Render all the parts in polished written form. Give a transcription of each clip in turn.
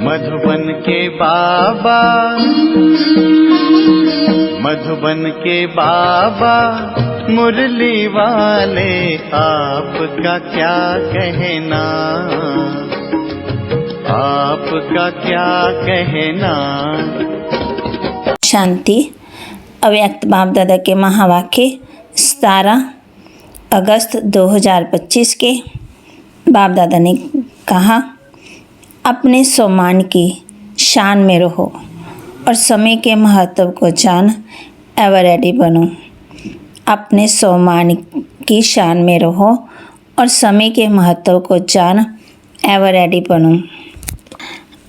मधुबन के बाबा, मधुबन के बाबा मुरली वाले, आपका क्या कहना, आपका क्या कहना। शांति। अव्यक्त बाप दादा के महावाक्य 17 अगस्त 2025 के बाप दादा ने कहा, अपने सम्मान की शान में रहो और समय के महत्व को जान एवर रेडी बनो। अपने सम्मान की शान में रहो और समय के महत्व को जान एवर रेडी बनो।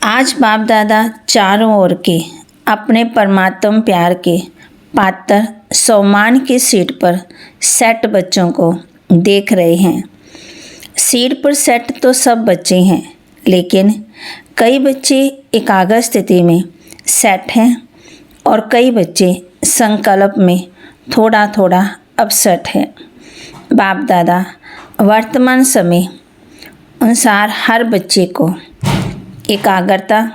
आज बाप दादा चारों ओर के अपने परमात्म प्यार के पात्र सम्मान की सीट पर सेट बच्चों को देख रहे हैं। सीट पर सेट तो सब बच्चे हैं, लेकिन कई बच्चे एकाग्र स्थिति में सेट हैं और कई बच्चे संकल्प में थोड़ा थोड़ा अपसेट हैं। बाप दादा वर्तमान समय अनुसार हर बच्चे को एकाग्रता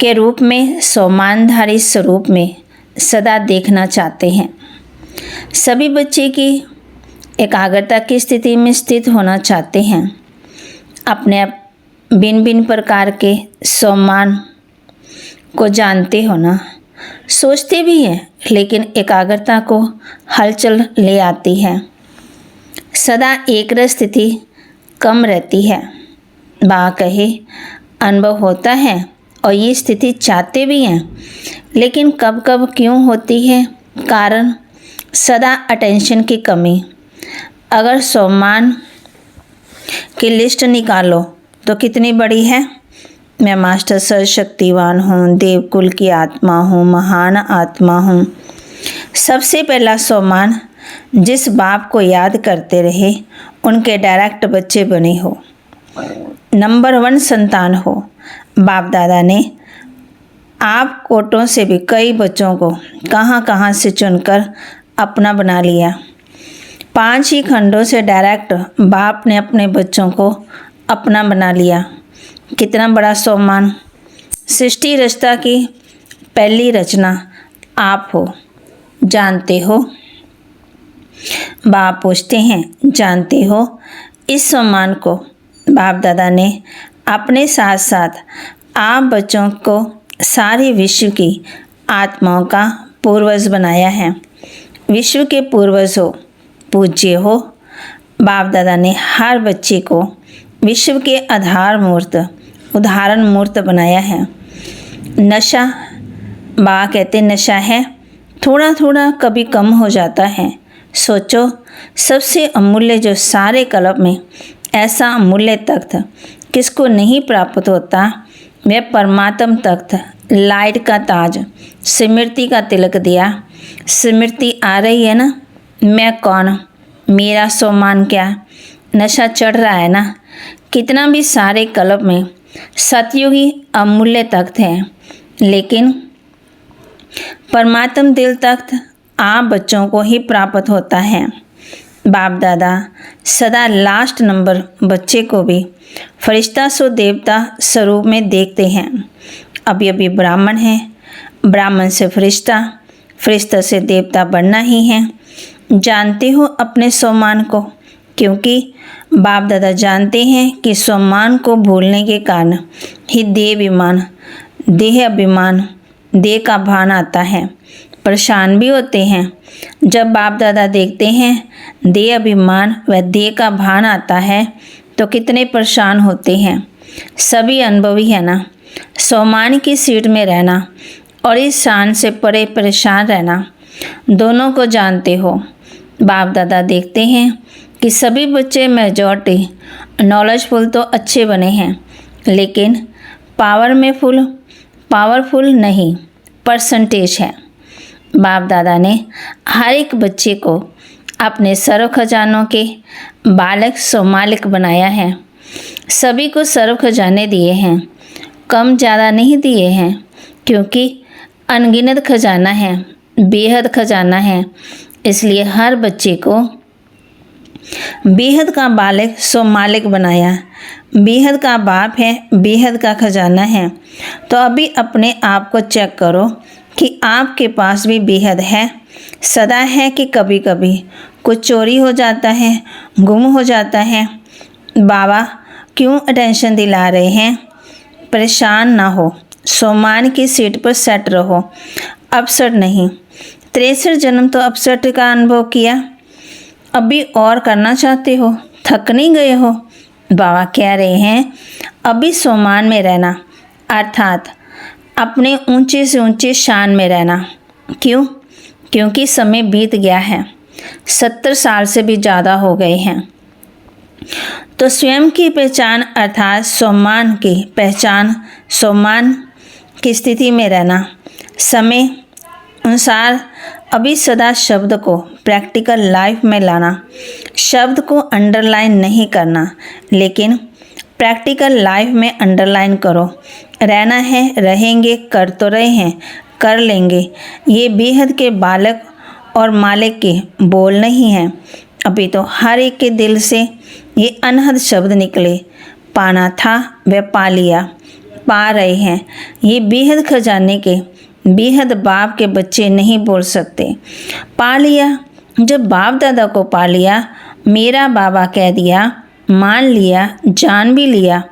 के रूप में सम्मानधारी स्वरूप में सदा देखना चाहते हैं। सभी बच्चे की एकाग्रता की स्थिति में स्थित होना चाहते हैं। अपने भिन्न भिन्न प्रकार के सम्मान को जानते हो ना, सोचते भी हैं, लेकिन एकाग्रता को हलचल ले आती है। सदा एकाग्र स्थिति कम रहती है। बा कहे अनुभव होता है और ये स्थिति चाहते भी हैं, लेकिन कब कब क्यों होती है? कारण सदा अटेंशन की कमी। अगर सम्मान की लिस्ट निकालो तो कितनी बड़ी है। मैं मास्टर सर्वशक्तिवान हूँ, देवकुल की आत्मा हूँ, महान आत्मा हूँ। सबसे पहला सम्मान जिस बाप को याद करते रहे उनके डायरेक्ट बच्चे बने हो, नंबर 1 संतान हो। बाप दादा ने आप कोटों से भी कई बच्चों को कहाँ कहाँ से चुनकर अपना बना लिया। 5 ही खंडों से डायरेक्ट बाप ने अपने बच्चों को अपना बना लिया। कितना बड़ा सम्मान। सृष्टि रचना की पहली रचना आप हो, जानते हो? बाप पूछते हैं, जानते हो? इस सम्मान को बाप दादा ने अपने साथ साथ आप बच्चों को सारे विश्व की आत्माओं का पूर्वज बनाया है। विश्व के पूर्वज हो, पूज्य हो। बाप दादा ने हर बच्चे को विश्व के आधार मूर्त, उदाहरण मूर्त बनाया है। नशा, बा कहते नशा है, थोड़ा थोड़ा कभी कम हो जाता है। सोचो, सबसे अमूल्य जो सारे कल्प में ऐसा अमूल्य तख्त किसको नहीं प्राप्त होता, वह परमात्म तख्त, लाइट का ताज, स्मृति का तिलक दिया। स्मृति आ रही है ना, मैं कौन, मेरा सम्मान क्या। नशा चढ़ रहा है ना। कितना भी सारे कल्प में सतयुगी अमूल्य तख्त है, लेकिन परमात्म दिल तख्त आप बच्चों को ही प्राप्त होता है। बाप दादा सदा लास्ट नंबर बच्चे को भी फरिश्ता सो देवता स्वरूप में देखते हैं। अभी अभी ब्राह्मण है, ब्राह्मण से फरिश्ता, फरिश्ता से देवता बनना ही है। जानते हो अपने सम्मान को, क्योंकि बाप दादा जानते हैं कि सम्मान को भूलने के कारण ही देह अभिमान, देह का भान आता है। परेशान भी होते हैं जब बाप दादा देखते हैं देह अभिमान व देह का भान आता है, तो कितने परेशान होते हैं। सभी अनुभवी है ना। सम्मान की सीट में रहना और इस शान से परे परेशान रहना, दोनों को जानते हो। बाप दादा देखते हैं कि सभी बच्चे मेजॉरिटी नॉलेजफुल तो अच्छे बने हैं, लेकिन पावरफुल नहीं, परसेंटेज है। बाप दादा ने हर एक बच्चे को अपने सर्व खजानों के बालक मालिक बनाया है। सभी को सर्व खजाने दिए हैं, कम ज़्यादा नहीं दिए हैं, क्योंकि अनगिनत खजाना है, बेहद खजाना है। इसलिए हर बच्चे को बेहद का बालक मालिक बनाया। बेहद का बाप है, बेहद का खजाना है। तो अभी अपने आप को चेक करो कि आपके पास भी बेहद है, सदा है कि कभी कभी कुछ चोरी हो जाता है, गुम हो जाता है। बाबा क्यों अटेंशन दिला रहे हैं? परेशान ना हो, सम्मान की सीट पर सेट रहो, अपसेट नहीं। 63 जन्म तो अपसेट का अनुभव किया, अभी और करना चाहते हो? थक नहीं गए हो? बाबा कह रहे हैं अभी सम्मान में रहना, अर्थात अपने ऊंचे से ऊंचे शान में रहना। क्यों? क्योंकि समय बीत गया है, 70 साल से भी ज़्यादा हो गए हैं। तो स्वयं की पहचान अर्थात सम्मान की पहचान, सम्मान की स्थिति में रहना, समय अनुसार अभी सदा शब्द को प्रैक्टिकल लाइफ में लाना। शब्द को अंडरलाइन नहीं करना, लेकिन प्रैक्टिकल लाइफ में अंडरलाइन करो। रहना है, रहेंगे, कर तो रहे हैं, कर लेंगे। ये बेहद के बालक और मालिक के बोल नहीं हैं। अभी तो हर एक के दिल से ये अनहद शब्द निकले, पाना था वह पा लिया, पा रहे हैं। ये बेहद खजाने के बेहद बाप के बच्चे नहीं बोल सकते। पा लिया, जब बाप दादा को पा लिया, मेरा बाबा कह दिया, मान लिया, जान भी लिया,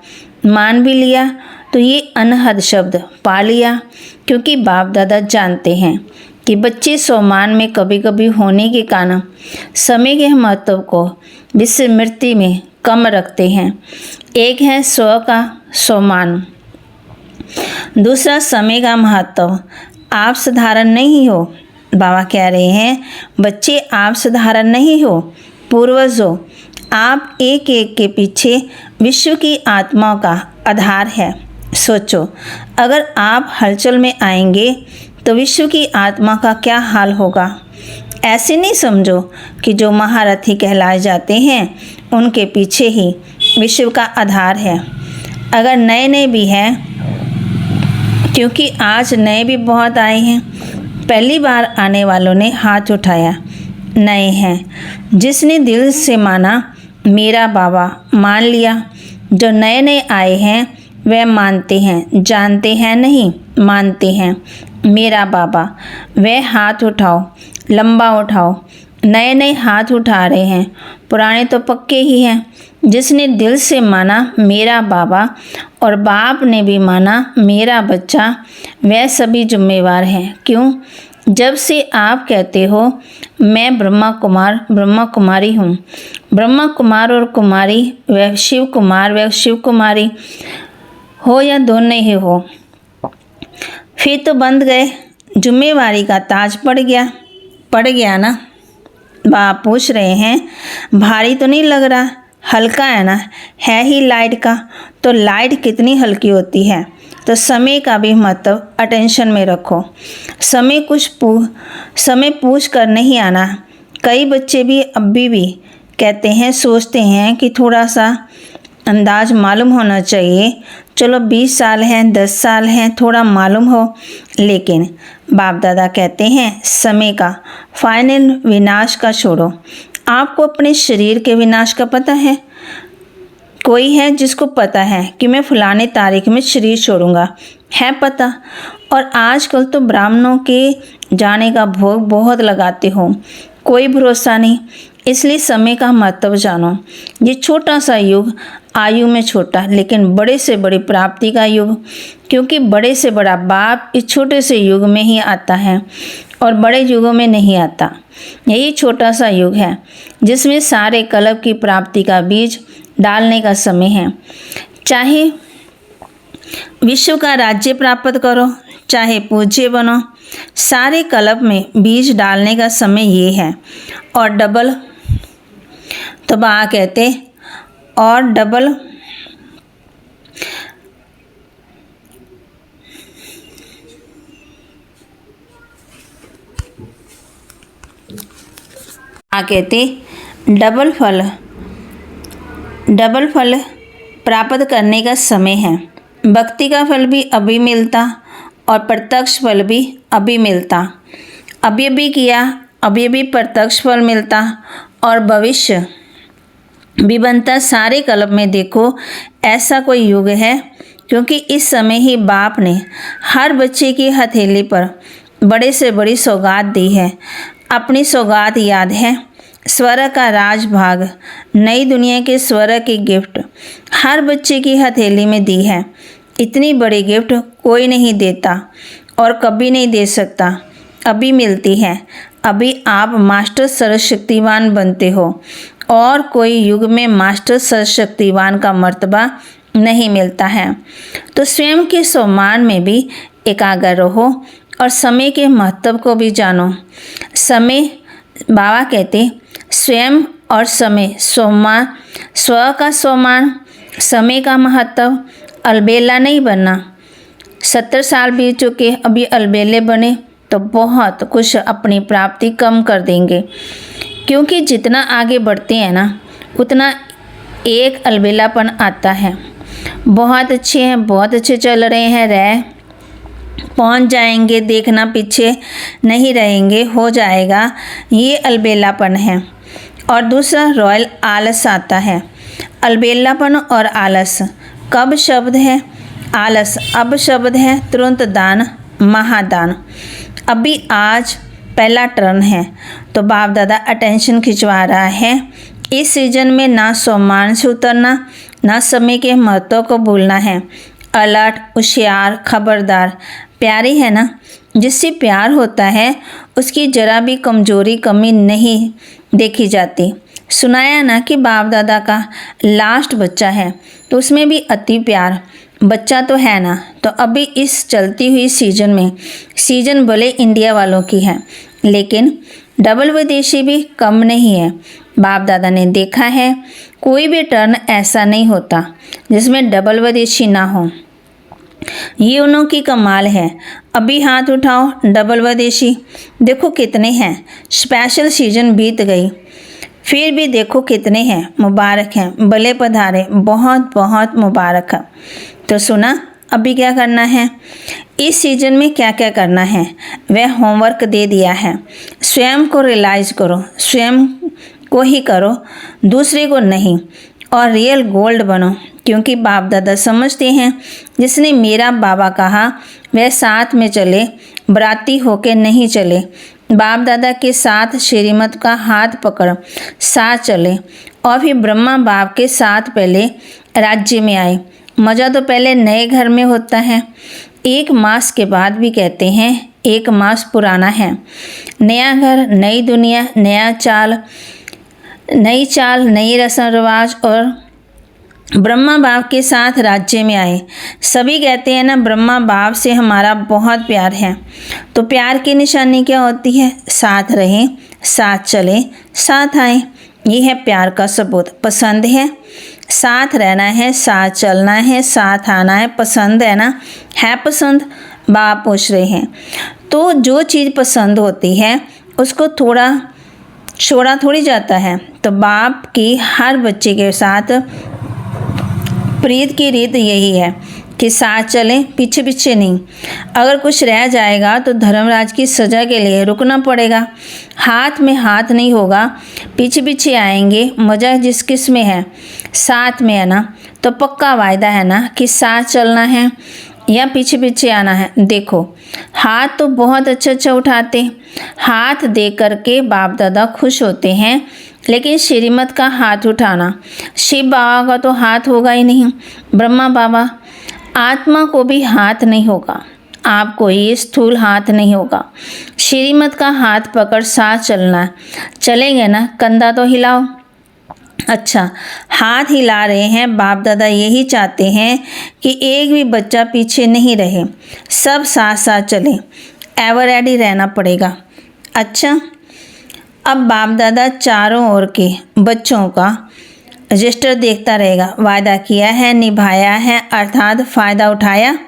मान भी लिया, तो ये अनहद शब्द पा लिया। क्योंकि बाप दादा जानते हैं कि बच्चे सम्मान में कभी कभी होने के कारण समय के महत्व को विस्मृति में कम रखते हैं। एक है स्व का सम्मान, दूसरा समय का महत्व। आप साधारण नहीं हो, बाबा कह रहे हैं बच्चे आप साधारण नहीं हो, पूर्वज हो। आप एक एक के पीछे विश्व की आत्माओं का आधार है। सोचो, अगर आप हलचल में आएंगे तो विश्व की आत्मा का क्या हाल होगा। ऐसे नहीं समझो कि जो महारथी कहलाए जाते हैं उनके पीछे ही विश्व का आधार है। अगर नए नए भी हैं, क्योंकि आज नए भी बहुत आए हैं, पहली बार आने वालों ने हाथ उठाया, नए हैं। जिसने दिल से माना मेरा बाबा, मान लिया। जो नए नए आए हैं वह मानते हैं, जानते हैं नहीं, मानते हैं मेरा बाबा। वह हाथ उठाओ, लंबा उठाओ। नए नए हाथ उठा रहे हैं, पुराने तो पक्के ही हैं। जिसने दिल से माना मेरा बाबा और बाप ने भी माना मेरा बच्चा, वह सभी जिम्मेवार हैं। क्यों? जब से आप कहते हो मैं ब्रह्मा कुमार ब्रह्मा कुमारी हूँ, ब्रह्मा कुमार और कुमारी, वह शिव कुमार वह शिव कुमारी हो या दोनों ही हो, फिर तो बंध गए, जिम्मेवारी का ताज पड़ गया ना। बाप पूछ रहे हैं भारी तो नहीं लग रहा, हल्का है ना? है ही लाइट का, तो लाइट कितनी हल्की होती है। तो समय का भी महत्व अटेंशन में रखो। समय पूछ कर नहीं आना। कई बच्चे भी अभी भी कहते हैं, सोचते हैं कि थोड़ा सा अंदाज मालूम होना चाहिए। चलो 20 साल हैं, 10 साल हैं, थोड़ा मालूम हो। लेकिन बाप दादा कहते हैं समय का फाइनल विनाश का छोड़ो। आपको अपने शरीर के विनाश का पता है? कोई है जिसको पता है कि मैं फलाने तारीख में शरीर छोड़ूंगा? है पता। और आजकल तो ब्राह्मणों के जाने का भोग बहुत लगाते हो, कोई भरोसा नहीं। इसलिए समय का महत्व जानो। ये छोटा सा युग, आयु में छोटा लेकिन बड़े से बड़ी प्राप्ति का युग। क्योंकि बड़े से बड़ा बाप इस छोटे से युग में ही आता है और बड़े युगों में नहीं आता। यही छोटा सा युग है जिसमें सारे कल्प की प्राप्ति का बीज डालने का समय है। चाहे विश्व का राज्य प्राप्त करो, चाहे पूज्य बनो, सारे कल्प में बीज डालने का समय ये है। और डबल, तो बाबा कहते और डबल कहते डबल फल प्राप्त करने का समय है। भक्ति का फल भी अभी मिलता और प्रत्यक्ष फल भी अभी मिलता। अभी किया, अभी प्रत्यक्ष फल मिलता और भविष्य विभिन्नता सारे कल्प में देखो, ऐसा कोई युग है, क्योंकि इस समय ही बाप ने हर बच्चे की हथेली पर बड़े से बड़ी सौगात दी है। अपनी सौगात याद है? स्वर्ग का राजभाग, नई दुनिया के स्वर्ग की गिफ्ट हर बच्चे की हथेली में दी है। इतनी बड़ी गिफ्ट कोई नहीं देता और कभी नहीं दे सकता, अभी मिलती है। अभी आप मास्टर सर्वशक्तिवान बनते हो और कोई युग में मास्टर सर्वशक्तिवान का मर्तबा नहीं मिलता है। तो स्वयं के सम्मान में भी एकाग्र रहो और समय के महत्व को भी जानो। समय, बाबा कहते, स्वयं और समय, सम्मान, स्व का सम्मान, समय का महत्व, अलबेला नहीं बनना। 70 साल बीत चुके, अभी अलबेले बने तो बहुत कुछ अपनी प्राप्ति कम कर देंगे, क्योंकि जितना आगे बढ़ते हैं ना उतना एक अलबेलापन आता है। बहुत अच्छे हैं, बहुत अच्छे चल रहे हैं, रह पहुंच जाएंगे, देखना पीछे नहीं रहेंगे, हो जाएगा, ये अलबेलापन है। और दूसरा रॉयल आलस आता है। अलबेलापन और आलस कब शब्द है? आलस अब शब्द है, तुरंत दान, महादान। अभी आज पहला टर्न है, तो बाप दादा अटेंशन खिंचवा रहा है। इस सीजन में ना सम्मान से उतरना, ना समय के महत्व को भूलना है। अलर्ट, होशियार, खबरदार। प्यारी है ना, जिससे प्यार होता है उसकी जरा भी कमजोरी कमी नहीं देखी जाती। सुनाया ना कि बाप दादा का लास्ट बच्चा है, तो उसमें भी अति प्यार। बच्चा तो है ना, तो अभी इस चलती हुई सीजन में, सीजन भले इंडिया वालों की है, लेकिन डबल विदेशी भी कम नहीं है। बाप दादा ने देखा है, कोई भी टर्न ऐसा नहीं होता जिसमें डबल विदेशी ना हो। ये उन्हों की कमाल है। अभी हाथ उठाओ, डबल विदेशी देखो कितने हैं। स्पेशल सीजन बीत गई, फिर भी देखो कितने हैं। मुबारक हैं, भले पधारे, बहुत बहुत मुबारक है। तो सुना, अभी क्या करना है, इस सीजन में क्या क्या करना है, वह होमवर्क दे दिया है। स्वयं को रियलाइज करो, स्वयं को ही करो, दूसरे को नहीं, और रियल गोल्ड बनो। क्योंकि बाप दादा समझते हैं, जिसने मेरा बाबा कहा वह साथ में चले, बराती होके नहीं चले। बाप दादा के साथ श्रीमत का हाथ पकड़ साथ चले, और फिर ब्रह्मा बाप के साथ पहले राज्य में आए। मज़ा तो पहले नए घर में होता है। 1 मास के बाद भी कहते हैं 1 मास पुराना है। नया घर, नई दुनिया, नया चाल, नई रस्म रिवाज, और ब्रह्मा बाप के साथ राज्य में आए। सभी कहते हैं ना, ब्रह्मा बाप से हमारा बहुत प्यार है। तो प्यार की निशानी क्या होती है? साथ रहें, साथ चलें, साथ आएं। ये है प्यार का सबूत। पसंद है, साथ रहना है, साथ चलना है, साथ आना है। पसंद है ना? है पसंद? बाप पूछ रहे हैं। तो जो चीज़ पसंद होती है उसको थोड़ा छोड़ा थोड़ी जाता है। तो बाप की हर बच्चे के साथ प्रीत की रीत यही है कि साथ चलें, पीछे पीछे नहीं। अगर कुछ रह जाएगा तो धर्मराज की सज़ा के लिए रुकना पड़ेगा। हाथ में हाथ नहीं होगा, पीछे पीछे आएंगे। मज़ा जिस किस में है, साथ में है ना। तो पक्का वायदा है ना कि साथ चलना है या पीछे पीछे आना है। देखो, हाथ तो बहुत अच्छा उठाते, हाथ दे करके बाप दादा खुश होते हैं, लेकिन श्रीमत का हाथ उठाना, शिव बाबा का तो हाथ होगा ही नहीं, ब्रह्मा बाबा, आत्मा को भी हाथ नहीं होगा, आपको ये स्थूल हाथ नहीं होगा। श्रीमत का हाथ पकड़ साथ चलना। चलेंगे ना? कंधा तो हिलाओ। अच्छा, हाथ हिला रहे हैं। बाप दादा यही चाहते हैं कि एक भी बच्चा पीछे नहीं रहे, सब साथ साथ चलें। एवर रेडी रहना पड़ेगा। अच्छा, अब बाप दादा चारों ओर के बच्चों का रजिस्टर देखता रहेगा। वायदा किया है, निभाया है, अर्थात फ़ायदा उठाया।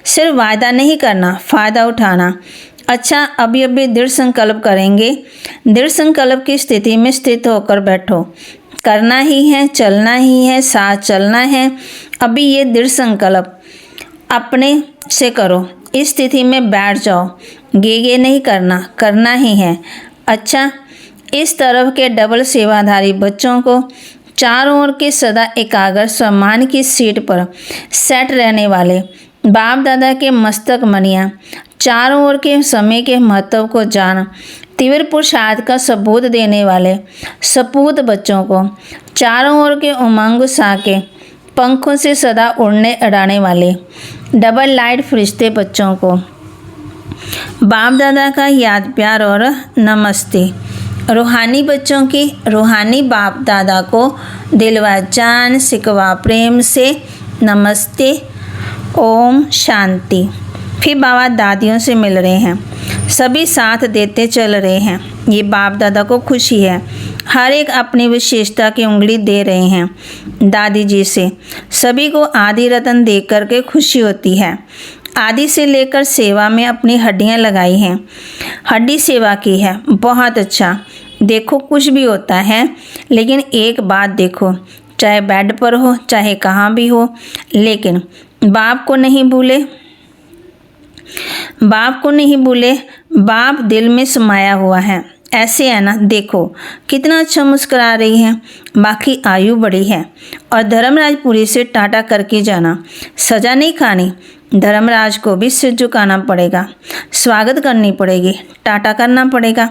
सिर्फ वायदा नहीं करना, फ़ायदा उठाना। अच्छा, अभी दृढ़ संकल्प करेंगे। दृढ़ संकल्प की स्थिति में स्थित होकर बैठो। करना ही है, चलना ही है, साथ चलना है। अभी ये दृढ़ संकल्प अपने से करो। इस स्थिति में बैठ जाओ। गे नहीं करना, करना ही है। अच्छा, इस तरफ के डबल सेवाधारी बच्चों को चारों ओर के सदा एकाग्र सम्मान की सीट पर सेट रहने वाले बाप दादा के मस्तक मणियाँ, चारों ओर के समय के महत्व को जान तीव्र पुरुषार्थ का सबूत देने वाले सपूत बच्चों को, चारों ओर के उमंग सा के पंखों से सदा उड़ने अड़ाने वाले डबल लाइट फरिश्ते बच्चों को बाप दादा का याद प्यार और नमस्ते। रूहानी बच्चों की रूहानी बाप दादा को दिलवा जान सिकवा प्रेम से नमस्ते। ओम शांति। फिर बाबा दादियों से मिल रहे हैं, सभी साथ देते चल रहे हैं। ये बाप दादा को खुशी है, हर एक अपनी विशेषता की उंगली दे रहे हैं दादी जी से। सभी को आदि रतन देख कर के खुशी होती है। आदि से लेकर सेवा में अपनी हड्डियां लगाई हैं, हड्डी सेवा की है, बहुत अच्छा। देखो कुछ भी होता है, लेकिन एक बात देखो, चाहे बेड पर हो चाहे कहाँ भी हो, लेकिन बाप को नहीं भूले, बाप को नहीं भूले। बाप दिल में समाया हुआ है, ऐसे है ना। देखो कितना अच्छा मुस्कुरा रही है। बाकी आयु बड़ी है और धर्मराजपुरी से टाटा करके जाना, सजा नहीं खानी। धर्मराज को भी सिर झुकाना पड़ेगा, स्वागत करनी पड़ेगी, टाटा करना पड़ेगा।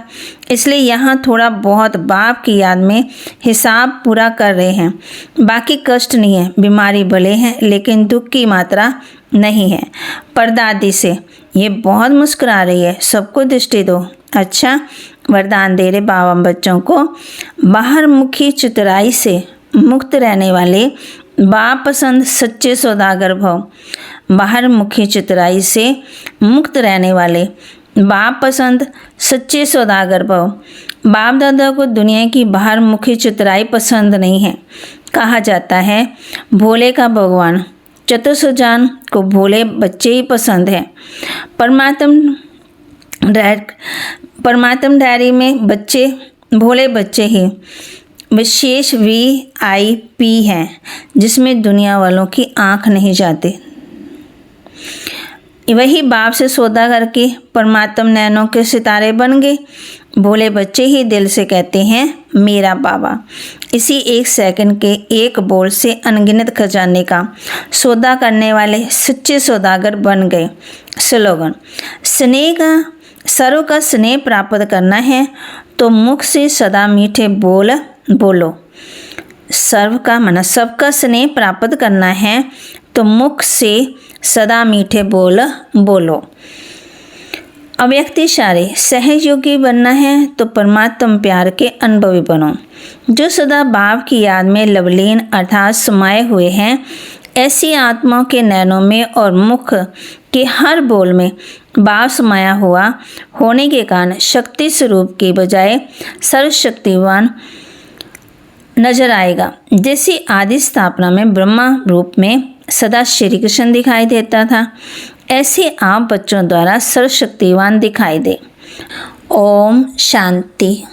इसलिए यहाँ थोड़ा बहुत बाप की याद में हिसाब पूरा कर रहे हैं। बाकी कष्ट नहीं है, बीमारी भले हैं लेकिन दुख की मात्रा नहीं है। परदादी से ये बहुत मुस्कुरा रही है, सबको दृष्टि दो। अच्छा वरदान दे रहे बाबा बच्चों को, बाहर मुखी चतुराई से मुक्त रहने वाले बाप पसंद सच्चे सौदागर भव। बाहर मुखी चतुराई से मुक्त रहने वाले बाप पसंद सच्चे सौदागर भव। बाप दादा को दुनिया की बाहर मुखी चतुराई पसंद नहीं है। कहा जाता है भोले का भगवान, चतुर्सुजान को भोले बच्चे ही पसंद हैं। परमात्म डायरी में बच्चे भोले बच्चे ही विशेष VIP हैं, जिसमें दुनिया वालों की आंख नहीं जाती। वही बाप से सौदा करके परमात्म नैनों के सितारे बन गए। भोले बच्चे ही दिल से कहते हैं मेरा बाबा। इसी एक सेकंड के एक बोल से अनगिनत खजाने का सौदा करने वाले सच्चे सौदागर बन गए। स्लोगन, स्नेह का सर्व का स्नेह प्राप्त करना है तो मुख से सदा मीठे बोल बोलो। सर्व का मन सबका स्नेह प्राप्त करना है तो मुख से सदा मीठे बोल बोलो। अव्यक्त इशारे, सहयोगी बनना है तो परमात्म प्यार के अनुभवी बनो। जो सदा बाप की याद में लवलीन अर्थात समाये हुए हैं, ऐसी आत्माओं के नैनों में और मुख के हर बोल में बाप समाया हुआ होने के कारण शक्ति स्वरूप के बजाय सर्वशक्तिवान नजर आएगा। जैसे आदि स्थापना में ब्रह्मा रूप में सदा श्री कृष्ण दिखाई देता था, ऐसे आप बच्चों द्वारा सर्वशक्तिवान दिखाई दे। ओम शांति।